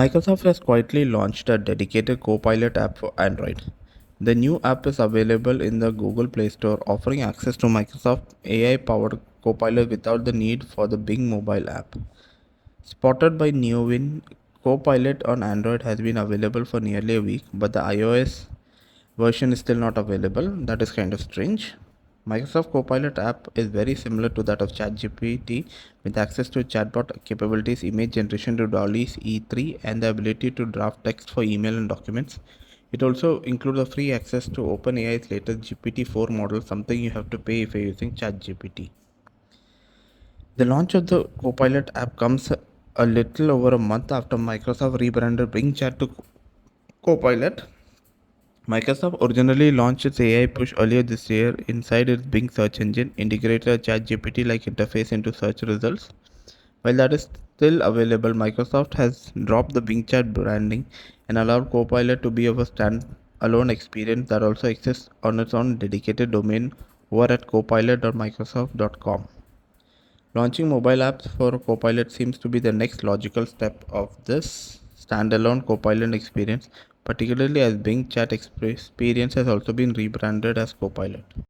Microsoft has quietly launched a dedicated Copilot app for Android. The new app is available in the Google Play Store, offering access to Microsoft AI-powered Copilot without the need for the Bing mobile app. Spotted by Neowin, Copilot on Android has been available for nearly a week, but the iOS version is still not available. That is kind of strange. Microsoft Copilot app is very similar to that of ChatGPT with access to chatbot capabilities, image generation to DALL-E E3, and the ability to draft text for email and documents. It also includes a free access to OpenAI's latest GPT-4 model, something you have to pay if you're using ChatGPT. The launch of the Copilot app comes a little over a month after Microsoft rebranded Bing Chat to Copilot. Microsoft originally launched its AI push earlier this year inside its Bing search engine, integrated a ChatGPT-like interface into search results. While that is still available, Microsoft has dropped the Bing Chat branding and allowed Copilot to be of a standalone experience that also exists on its own dedicated domain over at copilot.microsoft.com. Launching mobile apps for Copilot seems to be the next logical step of this standalone Copilot experience, particularly as Bing Chat experience has also been rebranded as Copilot.